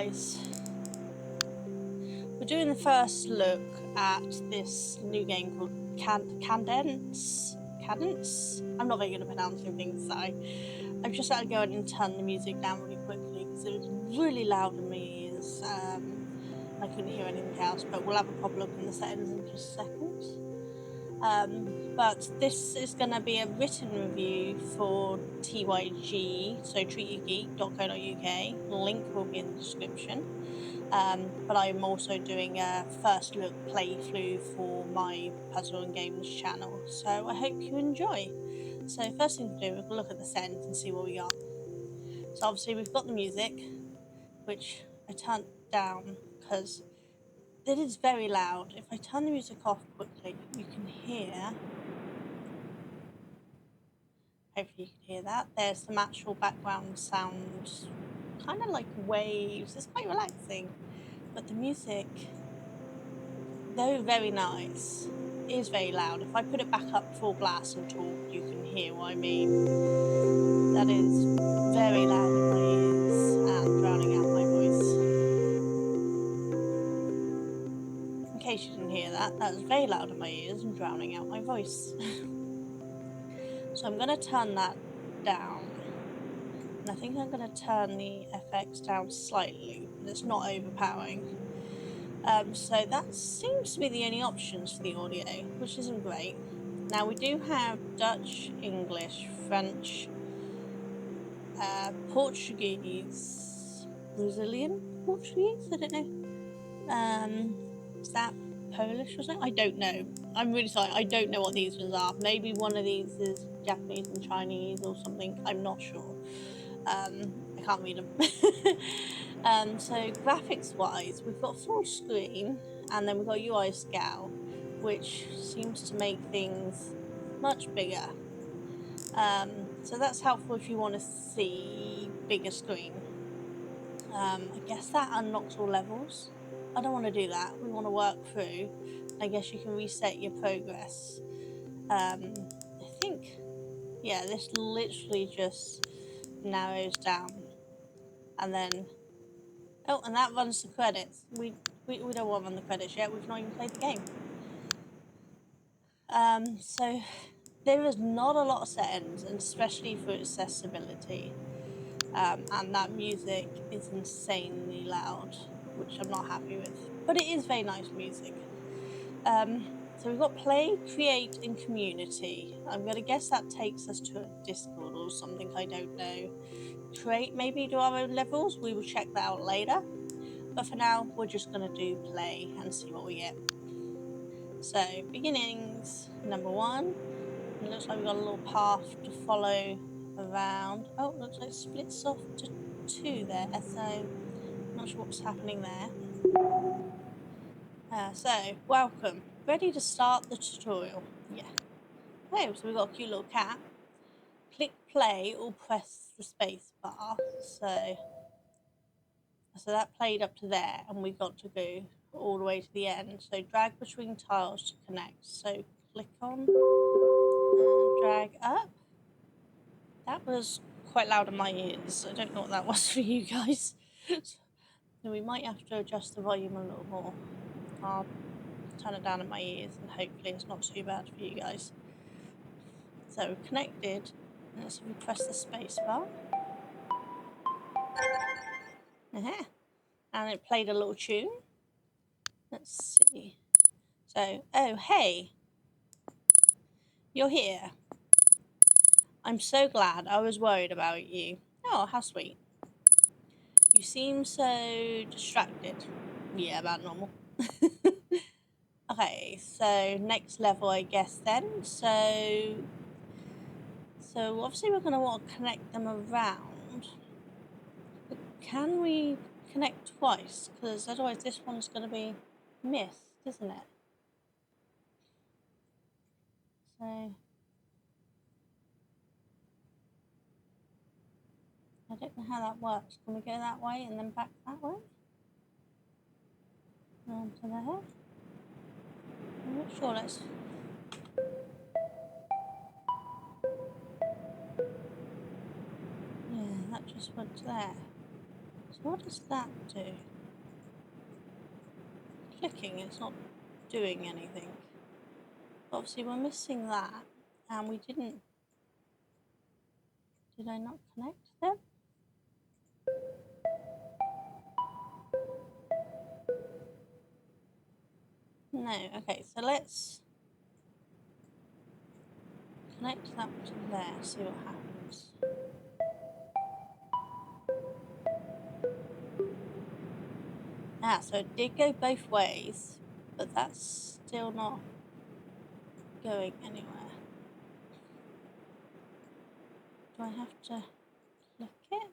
guys, we're doing the first look at this new game called Cadence. I'm not very good at pronouncing things, so I've just had to go ahead and turn the music down really quickly because it was really loud in my ears. I couldn't hear anything else, but we'll have a proper look in the settings in just a second. But this is going to be a written review for TYG, so treatyourgeek.co.uk. Link will be in the description. But I'm also doing a first look playthrough for my puzzle and games channel, so I hope you enjoy. So first thing to do, we'll look at the settings and see what we got. So obviously we've got the music, which I turned down because it is very loud. If I turn the music off quickly, you can hear. Hopefully you can hear that. There's some actual background sounds, kind of like waves. It's quite relaxing. But the music, though very nice, is very loud. If I put it back up full blast and talk, you can hear what I mean. That is very loud in my ears and drowning out my voice. In case you didn't hear that, that was very loud in my ears and drowning out my voice. So I'm going to turn that down. And I think I'm going to turn the FX down slightly. It's not overpowering. So that seems to be the only options for the audio, which isn't great. Now we do have Dutch, English, French, Portuguese, Brazilian Portuguese, I don't know. Is that Polish or something? I don't know. I'm really sorry, I don't know what these ones are. Maybe one of these is Japanese and Chinese or something, I'm not sure. I can't read them. So graphics wise, we've got full screen and then we've got UI Scout, which seems to make things much bigger. So that's helpful if you want to see bigger screen. I guess that unlocks all levels. I don't want to do that. We want to work through. I guess you can reset your progress. I think, yeah, this literally just narrows down. And then, oh, and that runs the credits. We don't want to run the credits yet. We've not even played the game. So there is not a lot of settings, and especially for accessibility. And that music is insanely loud, which I'm not happy with. But it is very nice music. So we've got play, create, and community. I'm going to guess that takes us to a Discord or something, I don't know. Create, maybe do our own levels. We will check that out later. But for now, we're just going to do play and see what we get. So, beginnings, number 1. It looks like we've got a little path to follow around. Oh, it looks like it splits off to 2 there, so I'm not sure what's happening there. So, welcome. Ready to start the tutorial? Yeah. Okay, so we've got a cute little cat. Click play or press the space bar. So that played up to there, and we got to go all the way to the end. So drag between tiles to connect. So click on and drag up. That was quite loud in my ears. I don't know what that was for you guys. So we might have to adjust the volume a little more. I'll turn it down in my ears and hopefully it's not too bad for you guys. So we're connected. So we press the space bar. And it played a little tune. Let's see. So, oh, hey. You're here. I'm so glad. I was worried about you. Oh, how sweet. You seem so distracted. Yeah, about normal. Okay, so next level, I guess then. So obviously we're going to want to connect them around. But can we connect twice? Because otherwise this one's going to be missed, isn't it? So I don't know how that works. Can we go that way and then back that way? On to there. I'm not sure. Let's. Yeah, that just went to there. So What does that do? Clicking, it's not doing anything. Obviously we're missing that, and we didn't... Did I not connect them? No, okay, so let's connect that to there, see what happens. Ah, so it did go both ways, but that's still not going anywhere. Do I have to click it?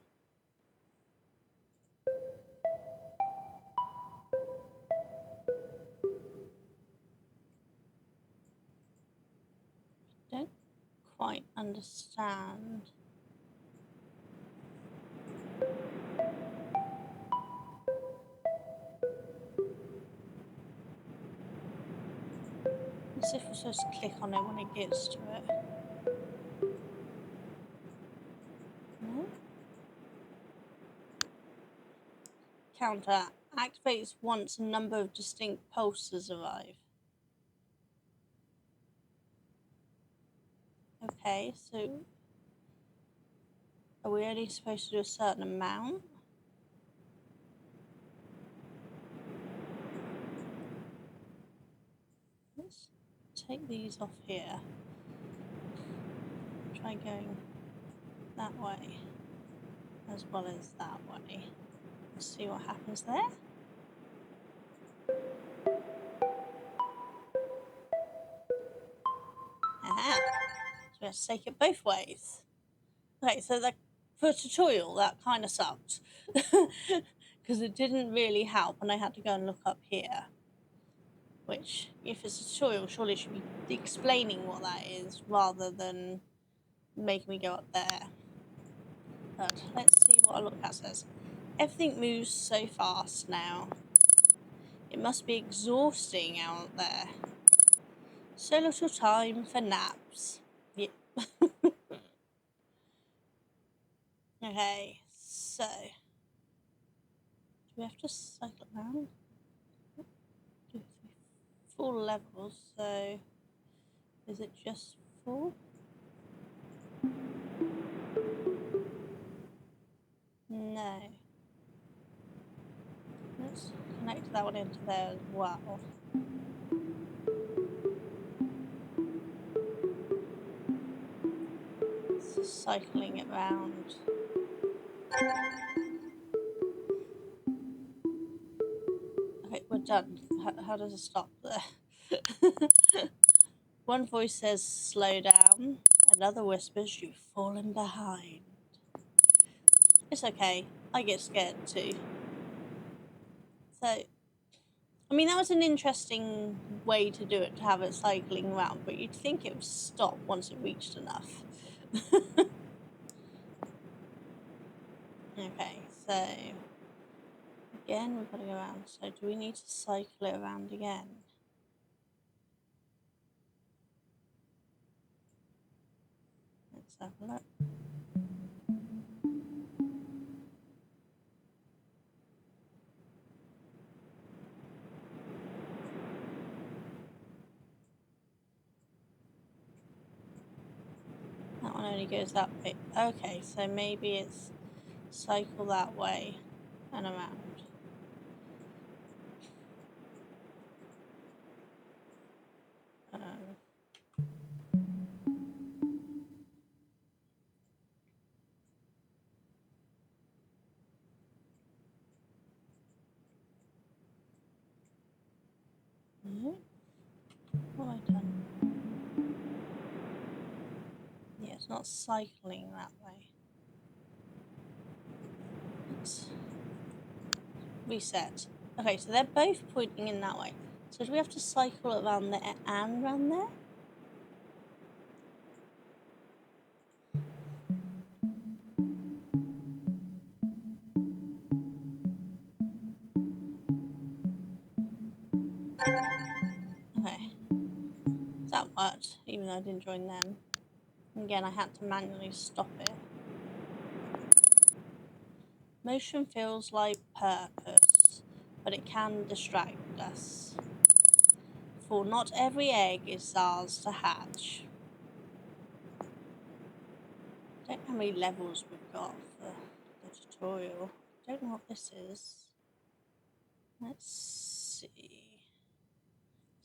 Don't quite understand. Let's see if we're supposed to click on it when it gets to it. No? Counter activates once a number of distinct pulses arrive. Okay, so are we only supposed to do a certain amount? Let's take these off here. Try going that way as well as that way. Let's see what happens there. Aha! So we have to take it both ways. Okay, so for a tutorial, that kind of sucked. Because it didn't really help, and I had to go and look up here. Which, if it's a tutorial, surely it should be explaining what that is, rather than making me go up there. But let's see what a look at says. Everything moves so fast now. It must be exhausting out there. So little time for naps. Yeah. Okay, so do we have to cycle around? 2, 3, 4 levels, so is it just 4? No. Let's connect that one into there as well. So cycling it round. Okay, we're done. How does it stop there? One voice says slow down, another whispers you've fallen behind. It's okay, I get scared too. So, I mean, that was an interesting way to do it, to have it cycling around, but you'd think it would stop once it reached enough. Okay, so again, we've got to go around. So do we need to cycle it around again? Let's have a look. That one only goes that way. Okay, so maybe it's cycle that way and around. What have I done? Yeah, it's not cycling that way. Let's reset. Okay, so they're both pointing in that way. So do we have to cycle around there and around there? Okay. That worked, even though I didn't join them. Again, I had to manually stop it. Motion feels like purpose, but it can distract us. For not every egg is ours to hatch. I don't know how many levels we've got for the tutorial. I don't know what this is. Let's see.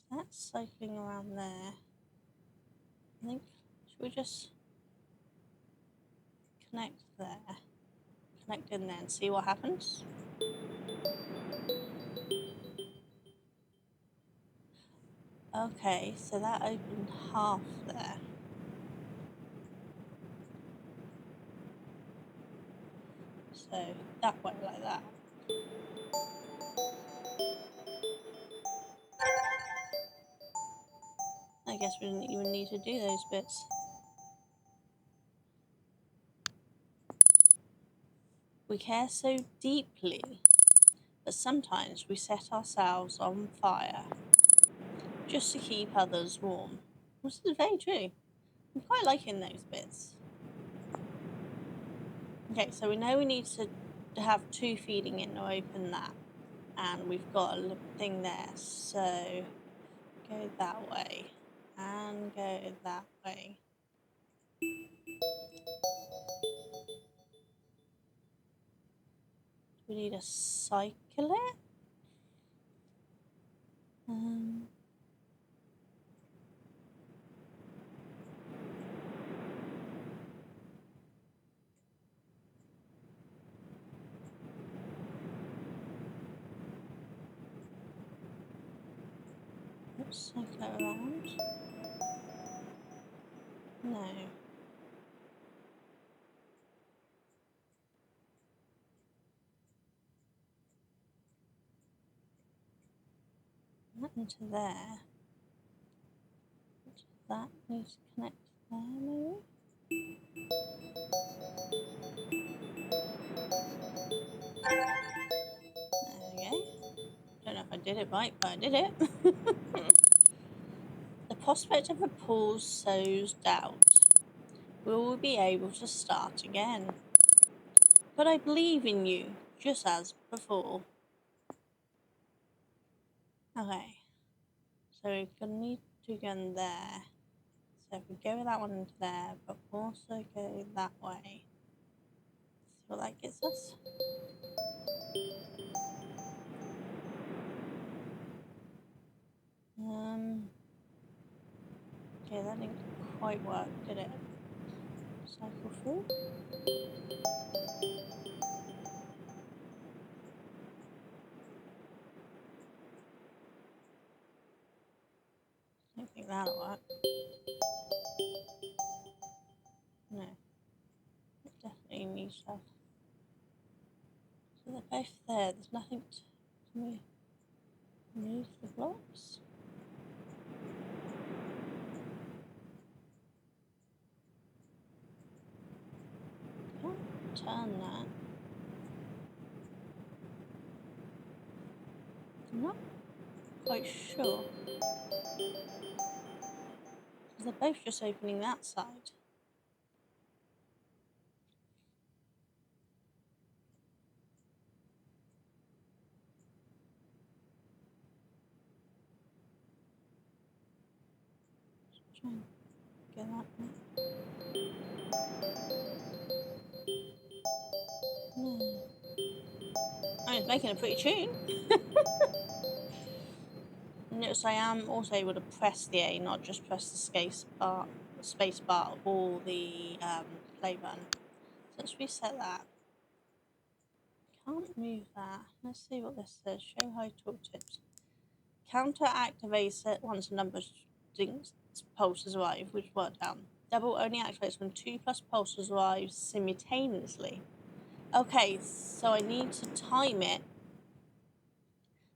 So that's cycling around there. I think, should we just connect there? Connect in there and see what happens? Okay, so that opened half there. So that way, like that. I guess we didn't even need to do those bits. We care so deeply, but sometimes we set ourselves on fire just to keep others warm. This is very true. I'm quite liking those bits. Okay, so we know we need to have 2 feeding in to open that. And we've got a little thing there, so go that way and go that way. We need to cycle it. Let's cycle it around. No. Not into there. That needs to connect there, maybe? There we go. Don't know if I did it right, but I did it. The prospect of a pause sows doubt. Will we be able to start again? But I believe in you, just as before. Okay. So we're going to need to go in there. So if we go that one into there, but also go that way. See what that gets us? Okay, that didn't quite work, did it? Cycle through. I don't think that'll work. No. It definitely needs to have. So they're both there. There's nothing to move the blocks. Can't turn that. I'm not quite sure. Because they're both just opening that side. Let's try and get that one. No. I mean, it's making a pretty tune. Notice I am also able to press the A, not just press the space bar or the play button. So let's reset that. Can't move that. Let's see what this says. Show high tooltips. Counter activates it once a number pulses arrive, which worked down. Double only activates when 2+ pulses arrive simultaneously. Okay, so I need to time it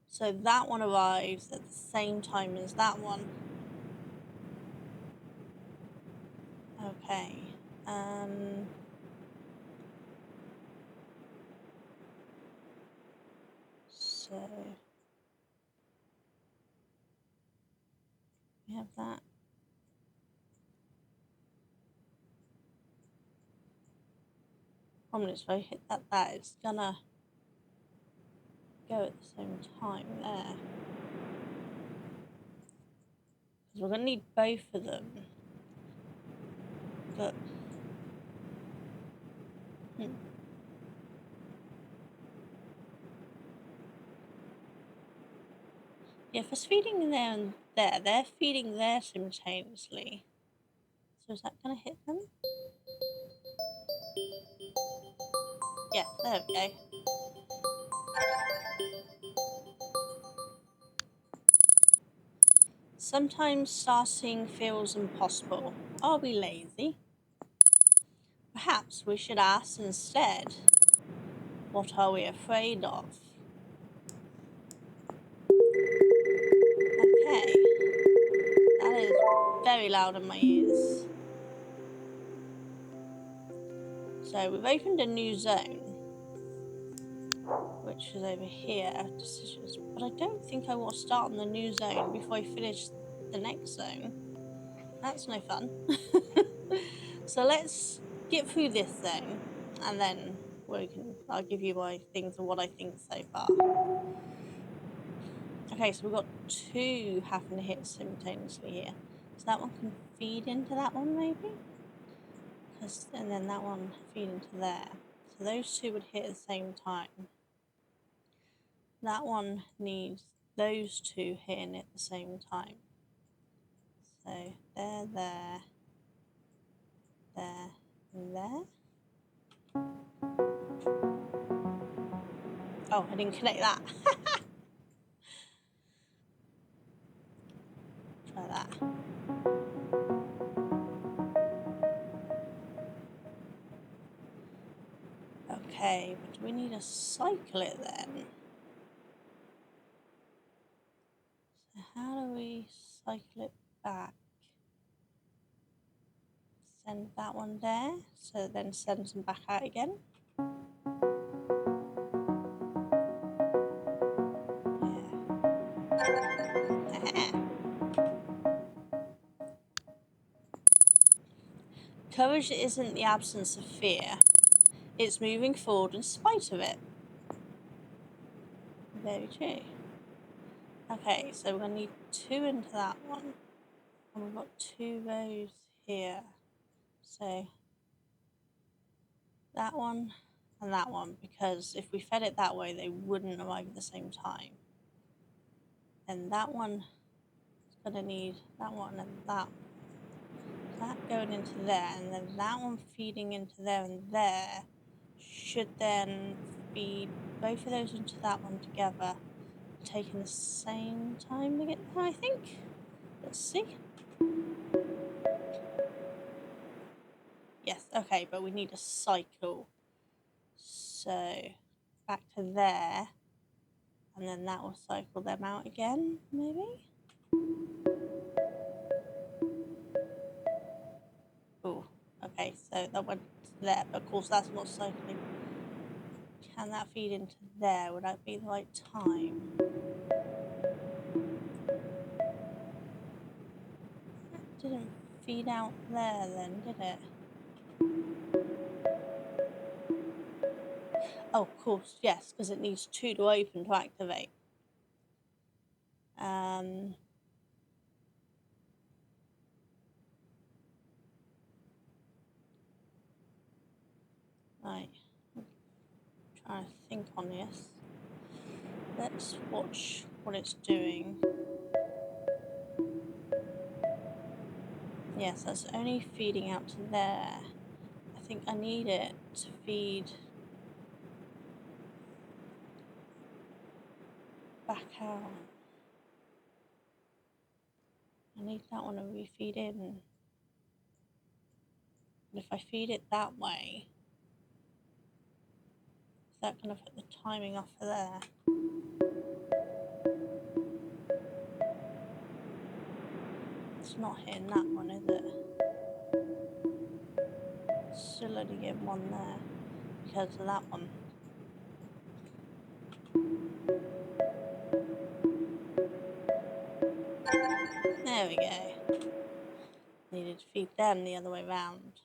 so that one arrives at the same time as that one. Okay. So we have that. If I hit that, it's gonna go at the same time there. Because we're gonna need both of them. But yeah, if it's feeding there and there, they're feeding there simultaneously. So is that gonna hit them? Yeah, there we go. Sometimes starting feels impossible. Are we lazy? Perhaps we should ask instead, what are we afraid of? Okay. That is very loud in my ears. So we've opened a new zone, which is over here, decisions. But I don't think I want to start on the new zone before I finish the next zone. That's no fun. So let's get through this zone, and then I'll give you my things and what I think so far. Okay, so we've got two having to hit simultaneously here. So that one can feed into that one maybe? And then that one feed into there. So those two would hit at the same time. That one needs those two hitting at the same time. So there, and there. Oh, I didn't connect that. Try that. Okay, but do we need to cycle it then? So how do we cycle it back? Send that one there, so it then sends them back out again. Yeah. Courage isn't the absence of fear. It's moving forward in spite of it. Very true. Okay, so we're going to need two into that one. And we've got two rows here. So that one and that one, because if we fed it that way, they wouldn't arrive at the same time. And that one is going to need that one and that. That going into there, and then that one feeding into there and there should then feed both of those into that one together, taking the same time to get there, I think. Let's see. Yes, okay, but we need a cycle. So back to there, and then that will cycle them out again, maybe? Oh, okay, so that went there, but of course that's not cycling. Can that feed into there? Would that be the right time? That didn't feed out there then, did it? Oh, of course, yes, because it needs two to open to activate. Right, I'm trying to think on this. Let's watch what it's doing. Yes, that's only feeding out to there. I think I need it to feed back out. I need that one to refeed in. And if I feed it that way, is that going to put the timing off of there? It's not hitting that one, is it? Still only getting one there because of that one. There we go. Needed to feed them the other way round.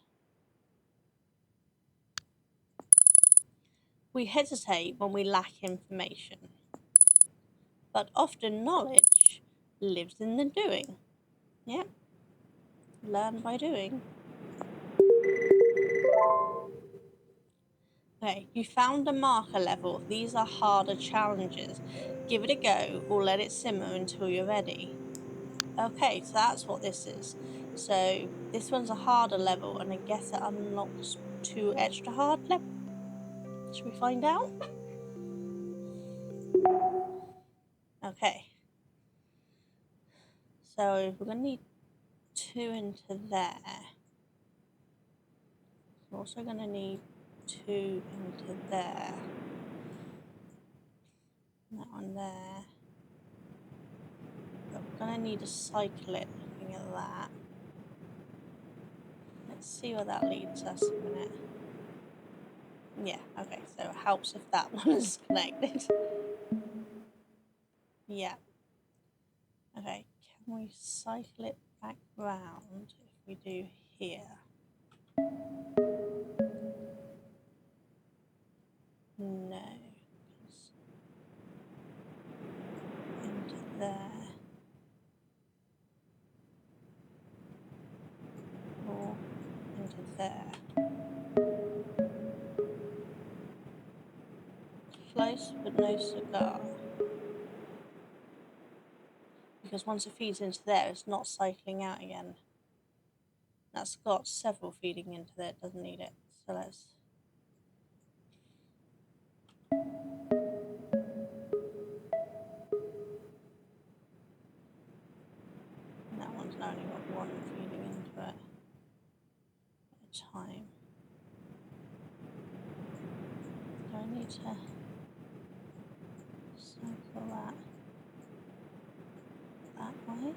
We hesitate when we lack information, but often knowledge lives in the doing. Yeah, learn by doing. Okay, you found a marker level. These are harder challenges. Give it a go or let it simmer until you're ready. Okay, so that's what this is. So this one's a harder level, and I guess it unlocks 2 extra hard levels. Should we find out? Okay. So we're going to need 2 into there. We're also going to need 2 into there. And that one there. But we're going to need to cycle it looking at that. Let's see where that leads us a minute. Yeah, okay, so it helps if that one is connected. Yeah. Okay, can we cycle it back round if we do here? No. Into there. Or into there. Close but no cigar. Because once it feeds into there, it's not cycling out again. That's got several feeding into there, it doesn't need it. So let's... And that one's only got 1 feeding into it at a time. Do I need to cycle that way?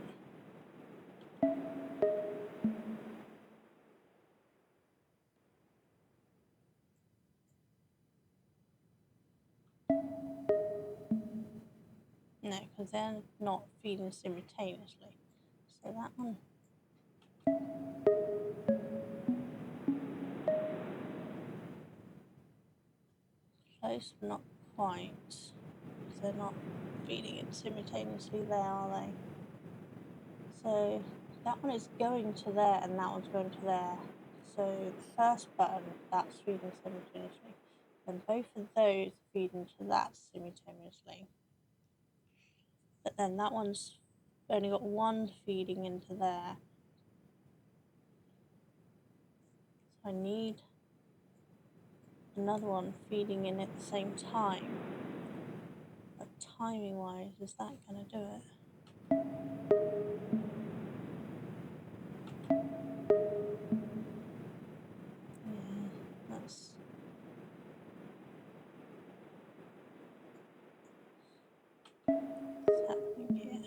No, because they're not feeding simultaneously. So that one. Close, but not quite. Because they're not feeding it simultaneously there, are they? So that one is going to there and that one's going to there. So the first button, that's feeding simultaneously. And both of those feed into that simultaneously. But then that one's only got 1 feeding into there. So I need another one feeding in at the same time. But timing wise, is that going to do it? Yeah, that's... what's happening here?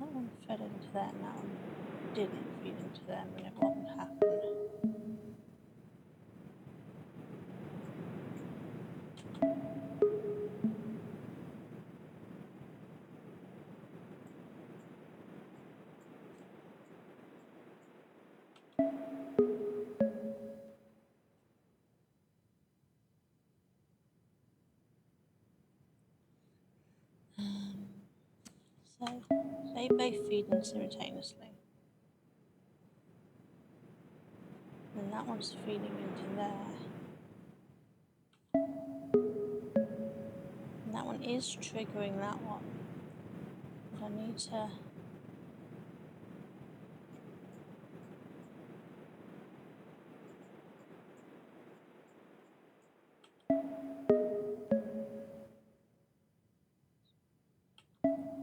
That one fed into there and that one didn't feed into there, and it what would happen? So they both feed in simultaneously. And that one's feeding into there. And that one is triggering that one. But I need to...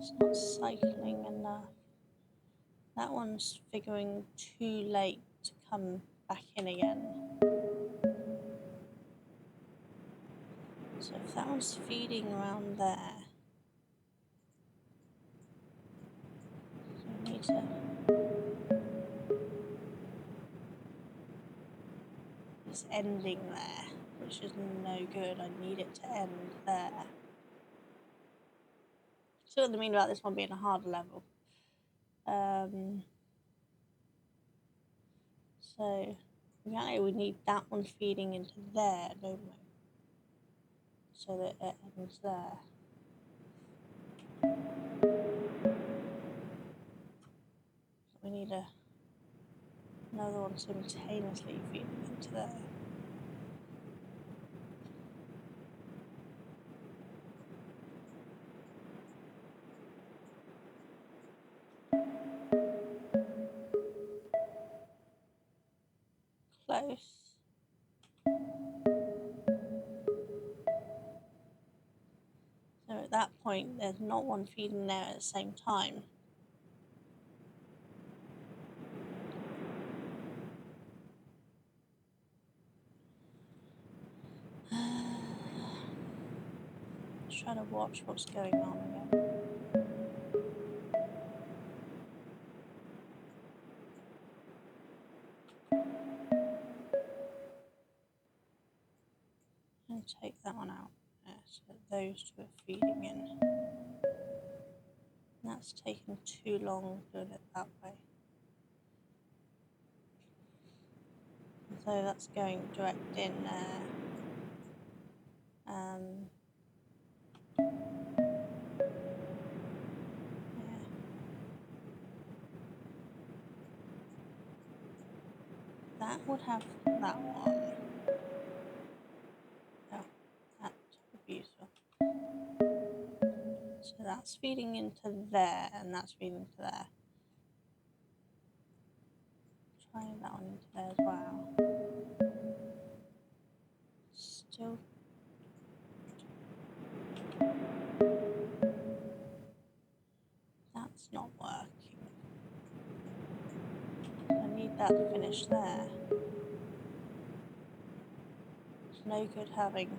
It's not cycling enough. That one's figuring too late to come back in again. So if that one's feeding around there, so I need to... It's ending there, which is no good. I need it to end there. see what they mean about this one being a harder level. So yeah, we need that one feeding into there, don't we? So that it ends there. So we need another one simultaneously feeding into there. Close. So at that point, there's not one feeding there at the same time. Try to watch what's going on again. And take that one out. So those two are feeding in. That's taken too long doing it that way. So that's going direct in there. Yeah. That would have that one. Oh, that's beautiful. So that's feeding into there, and that's feeding into there. Try that one into there as well. Still. That's not working. I need that to finish there. It's no good having...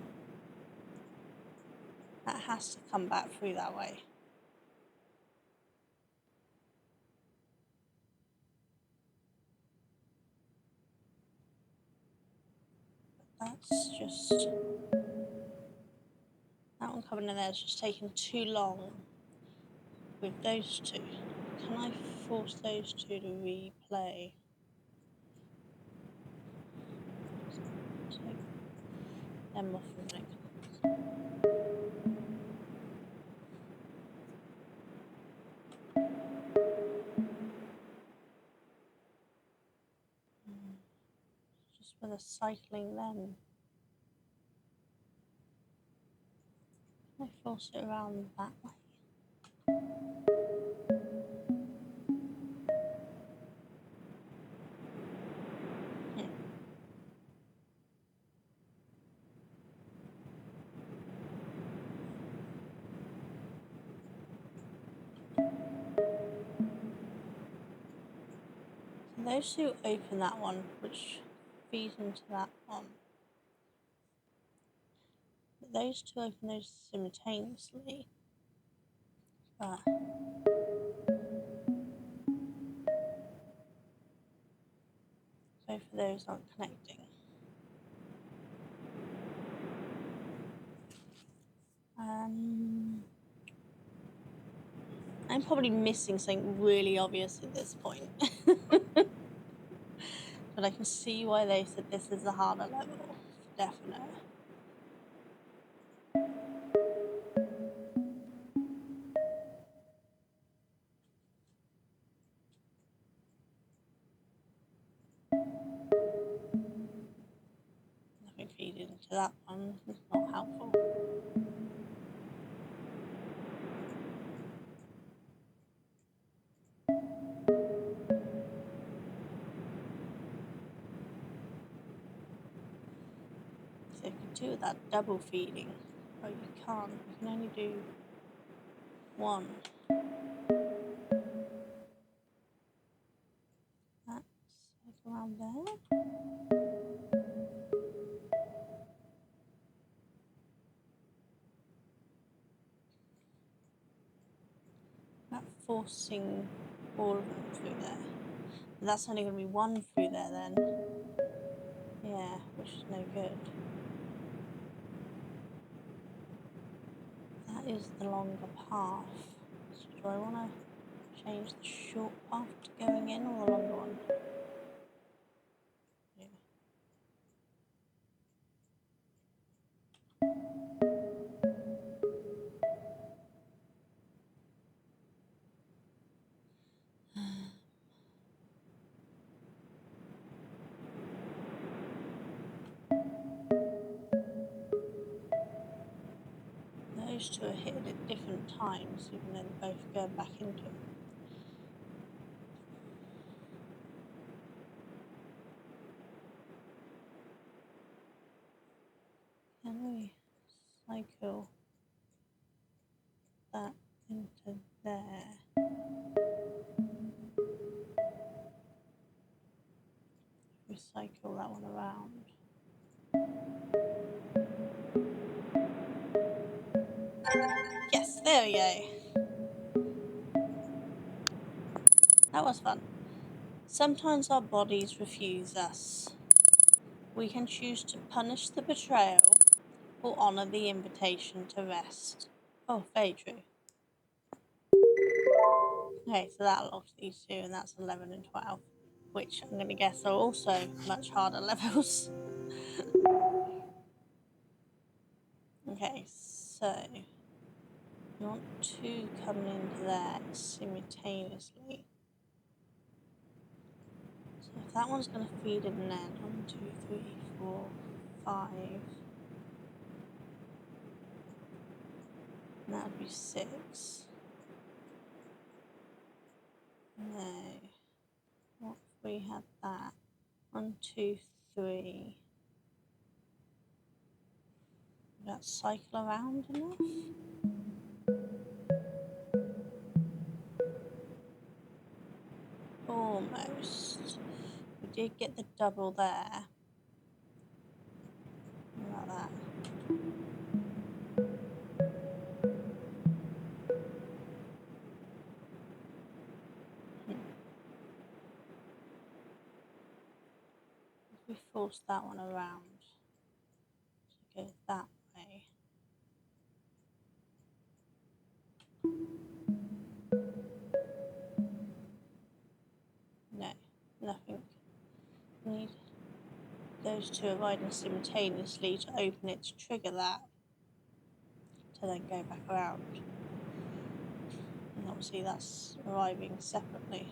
That has to come back through that way. That's just... That one coming in there is just taking too long with those two. Can I force those two to replay? Take them off of it. Just with a cycling then. Can I force it around that way? Those two open that one, which feeds into that one. But those two open those simultaneously. But both of those aren't connecting. I'm probably missing something really obvious at this point. But I can see why they said this is a harder level, for definite. Nothing feeding into that one, it's not helpful. So you can do that double feeding, but you can't. You can only do one. That's like around there. Not forcing all of them through there. But that's only going to be one through there then. Yeah, which is no good. That is the longer path. Do I want to change the short path to going in or the longer one? Yeah. Those two are hit at different times, even though they're both going back into it. Can we cycle that into there? We cycle that one around. Yes, there we go. That was fun. Sometimes our bodies refuse us. We can choose to punish the betrayal or honour the invitation to rest. Oh, very true. Okay, so that locked these two, and that's 11 and 12, which I'm going to guess are also much harder levels. Okay, so you want two coming into there simultaneously. So if that one's going to feed in there, 1, 2, 3, 4, 5, and that would be 6. No. What if we had that? 1, 2, 3. Would that cycle around enough? Almost. We did get the double there. What about that? If we force that one around to go that way. No, nothing. We need those two arriving simultaneously to open it to trigger that, to then go back around. And obviously that's arriving separately.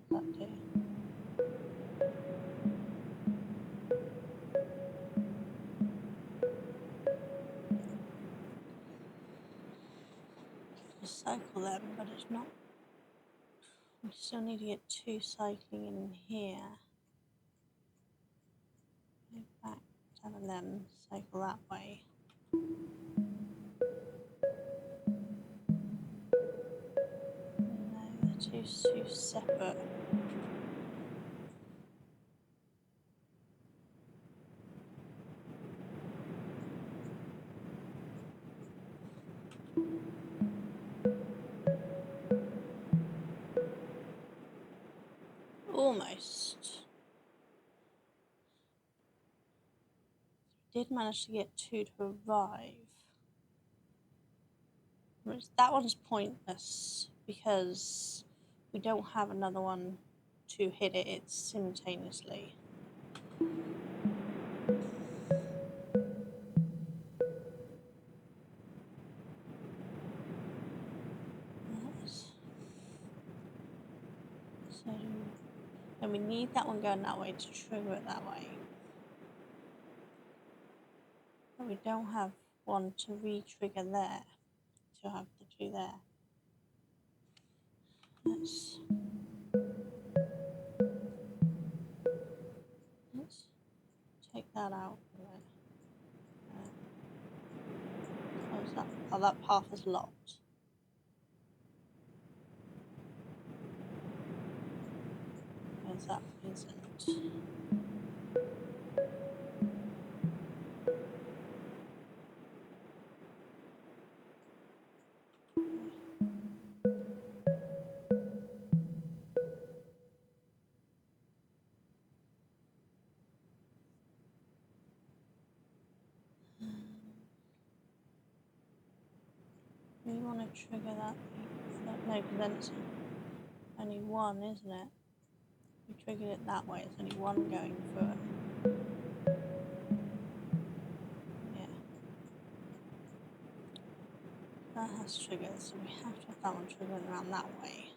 What does that do? Cycle them, but it's not. We still need to get two cycling in here. Go back, 10 of them, cycle that way. No, they're two separate. Almost. Did manage to get two to arrive. That one's pointless because we don't have another one to hit it. It's simultaneously. So, and we need that one going that way to trigger it that way. But we don't have one to re-trigger there. To have the two there. Let's take that out. Close that. Oh, that path is locked. because that isn't. We want to trigger that. No, because then it's only one, isn't it? We triggered it that way. It's only one going through it. Yeah. That has triggered, so we have to have that one triggered around that way.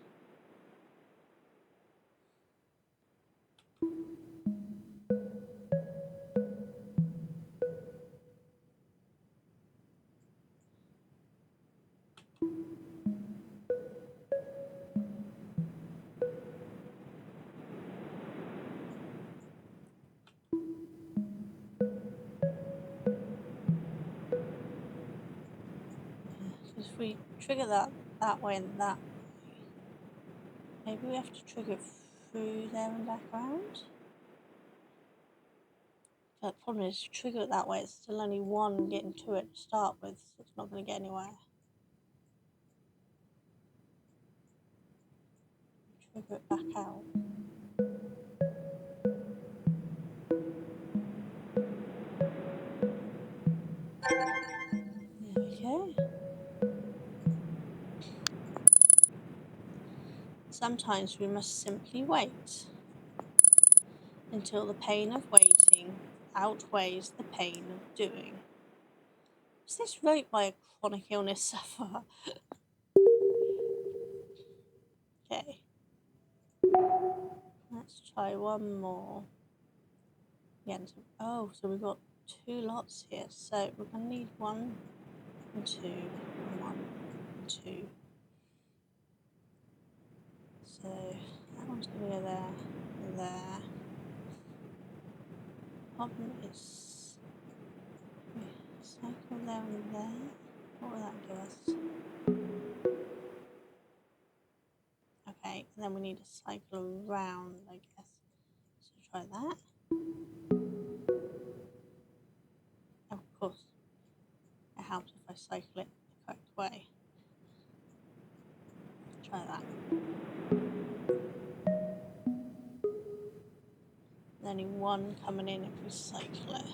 So if we trigger that way and that way, maybe we have to trigger it through there and back around. But the problem is, trigger it that way, it's still only one getting to it to start with, so it's not going to get anywhere. Trigger it back out. There we go. Sometimes we must simply wait until the pain of waiting outweighs the pain of doing. Is this wrote by a chronic illness sufferer? Okay. Let's try one more. Again, so we've got two lots here. So we're going to need 1 and 2, and 1 and 2. So that one's going to go there, there. Problem is, cycle there and there. What will that give us? Okay, and then we need a cycle around, I guess. So try that. Of course, it helps if I cycle it the correct way. Try that. There's only one coming in if we cycle it.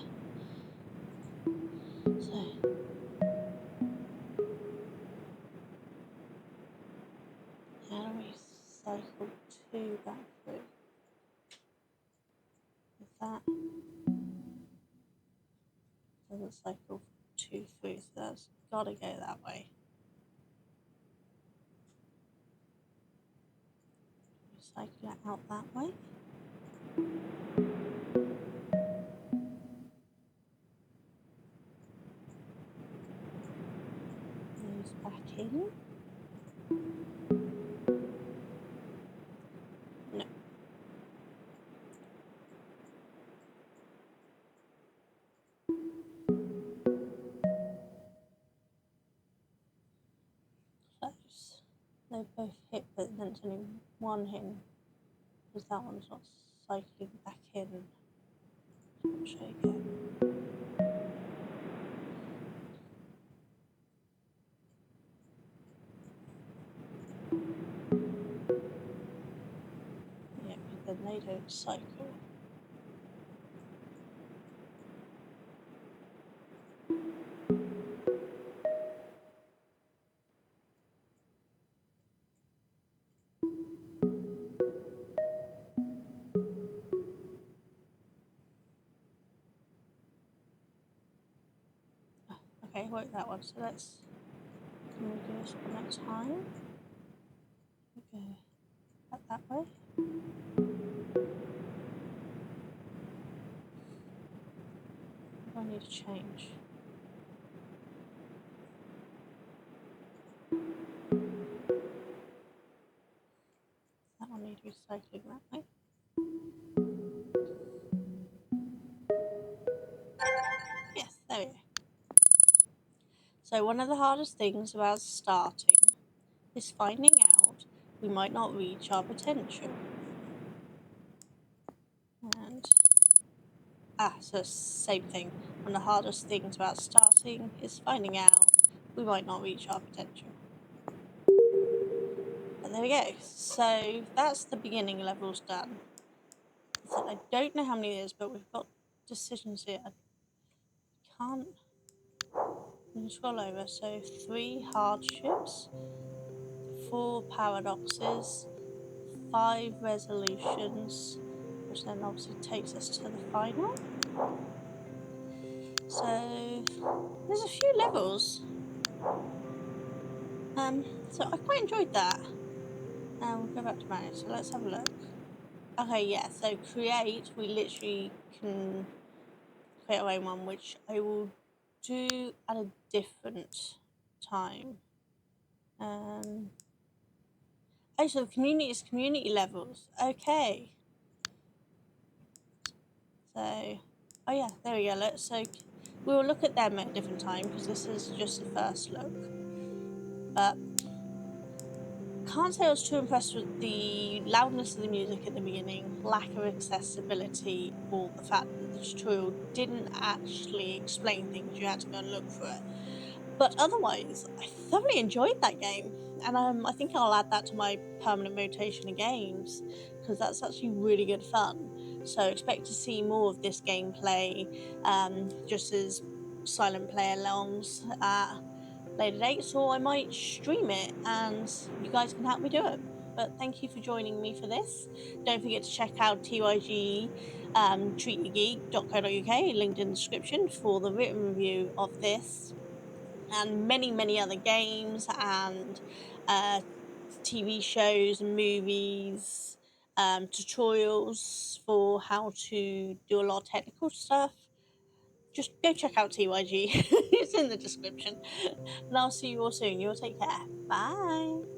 So how do we cycle 2 back through? If that doesn't cycle 2 through, so that's got to go that way. We cycle it out that way. Moves back in. No. Close. They both hit, but then it's only one hitting because that one's not cycling back in. I'll show you again. Yeah, but then they don't cycle. Okay, work that one. So let's can we do this one at a time? Okay, back that way. I need to change. That one needs to be cycling that way. Yes, there we go. So one of the hardest things about starting is finding out we might not reach our potential. So same thing. One of the hardest things about starting is finding out we might not reach our potential. But there we go. So that's the beginning levels done. So I don't know how many it is, but we've got decisions here. I can't scroll over. So 3 hardships, 4 paradoxes, 5 resolutions, which then obviously takes us to the final. So there's a few levels. So I quite enjoyed that. We'll go back to manage. So let's have a look. Okay, yeah. So create, we literally can create our own one, which I will do at a different time. Oh, so the community is community levels. Okay. So, oh yeah, there we go. So we will look at them at a different time because this is just the first look. But can't say I was too impressed with the loudness of the music at the beginning, lack of accessibility, or the fact that the tutorial didn't actually explain things. You had to go and look for it. But otherwise, I thoroughly enjoyed that game, and I think I'll add that to my permanent rotation of games because that's actually really good fun. So expect to see more of this gameplay, just as silent play alongs at later dates, or I might stream it and you guys can help me do it. But thank you for joining me for this. Don't forget to check out TYG treatyourgeek.co.uk, linked in the description, for the written review of this and many other games and TV shows and movies, tutorials for how to do a lot of technical stuff. Just go check out TYG. It's in the description. And I'll see you all soon. You'll take care. Bye.